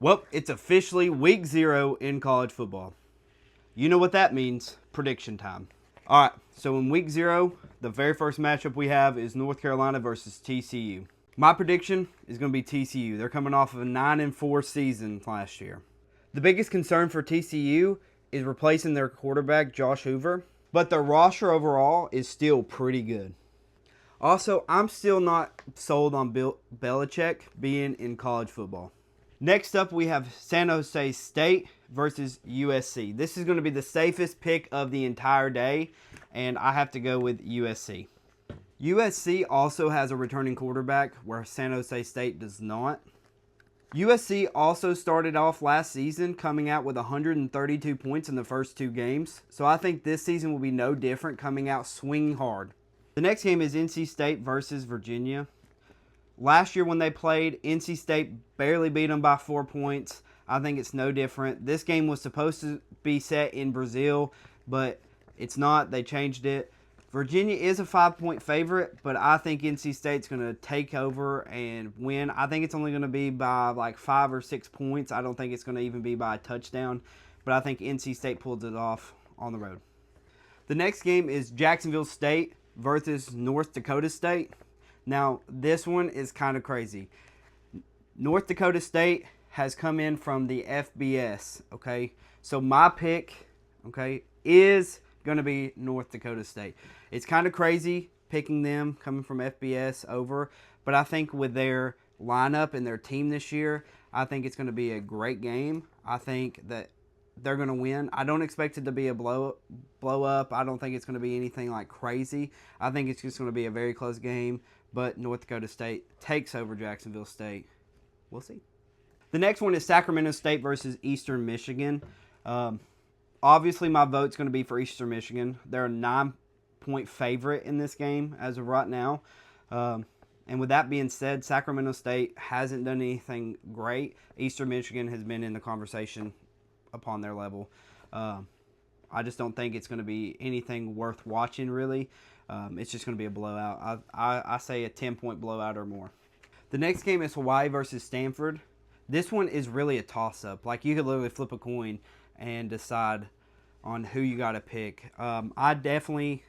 Well, it's officially week 0 in college football. You know what that means. Prediction time. All right, so in week 0, the very first matchup we have is North Carolina versus TCU. My prediction is going to be TCU. They're coming off of a 9-4 season last year. The biggest concern for TCU is replacing their quarterback, Josh Hoover, but their roster overall is still pretty good. Also, I'm still not sold on Bill Belichick being in college football. Next up, we have San Jose State versus USC. This is going to be the safest pick of the entire day, and I have to go with USC. USC also has a returning quarterback, where San Jose State does not. USC also started off last season coming out with 132 points in the first 2 games, so I think this season will be no different, coming out swinging hard. The next game is NC State versus Virginia. Last year when they played, NC State barely beat them by 4 points. I think it's no different. This game was supposed to be set in Brazil, but it's not. They changed it. Virginia is a 5-point favorite, but I think NC State's going to take over and win. I think it's only going to be by like 5 or 6 points. I don't think it's going to even be by a touchdown, but I think NC State pulls it off on the road. The next game is Jacksonville State versus North Dakota State. Now, this one is kind of crazy. North Dakota State has come in from the FBS, okay? So my pick, okay, is going to be North Dakota State. It's kind of crazy picking them coming from FBS over, but I think with their lineup and their team this year, I think it's going to be a great game. I think that they're going to win. I don't expect it to be a blow up. I don't think it's going to be anything like crazy. I think it's just going to be a very close game, but North Dakota State takes over Jacksonville State. We'll see. The next one is Sacramento State versus Eastern Michigan. Obviously, my vote's going to be for Eastern Michigan. They're a 9-point favorite in this game as of right now. And with that being said, Sacramento State hasn't done anything great. Eastern Michigan has been in the conversation upon their level. I just don't think it's going to be anything worth watching, really. It's just going to be a blowout. I say a 10-point blowout or more. The next game is Hawaii versus Stanford. This one is really a toss-up. Like, you could literally flip a coin and decide on who you got to pick. I definitely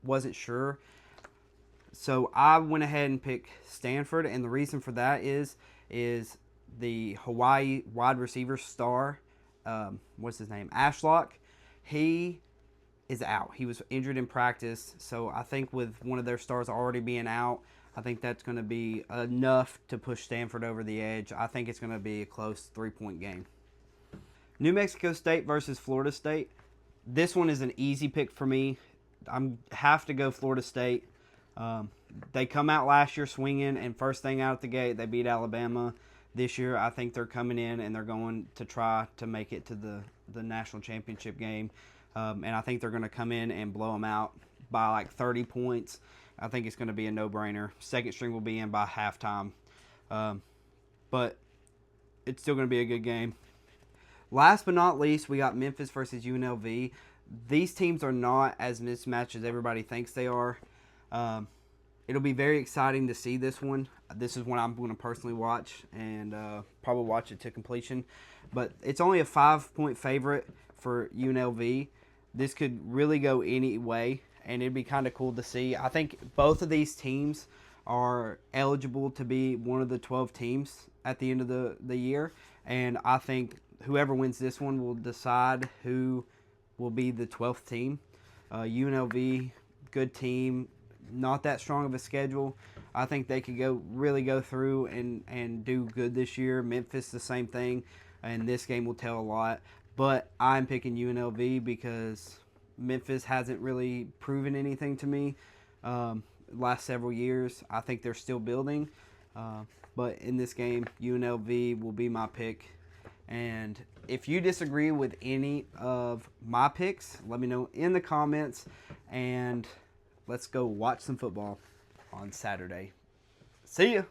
wasn't sure, so I went ahead and picked Stanford, and the reason for that is the Hawaii wide receiver star, what's his name, Ashlock. He is out. He was injured in practice, so I think with one of their stars already being out, I think that's going to be enough to push Stanford over the edge. I think it's going to be a close 3-point game. New Mexico State versus Florida State. This one is an easy pick for me. I have to go Florida State. They come out last year swinging, and first thing out the gate, they beat Alabama. This year, I think they're coming in and they're going to try to make it to the national championship game. And I think they're going to come in and blow them out by like 30 points. I think it's going to be a no-brainer. Second string will be in by halftime. But it's still going to be a good game. Last but not least, we got Memphis versus UNLV. These teams are not as mismatched as everybody thinks they are. It'll be very exciting to see this one. This is one I'm going to personally watch and probably watch it to completion. But it's only a 5-point favorite for UNLV. This could really go any way, and it'd be kind of cool to see. I think both of these teams are eligible to be one of the 12 teams at the end of the year, and I think whoever wins this one will decide who will be the 12th team. UNLV, good team, not that strong of a schedule. I think they could really go through and do good this year. Memphis, the same thing, and this game will tell a lot. But I'm picking UNLV because Memphis hasn't really proven anything to me last several years. I think they're still building. But in this game, UNLV will be my pick. And if you disagree with any of my picks, let me know in the comments. And let's go watch some football on Saturday. See ya!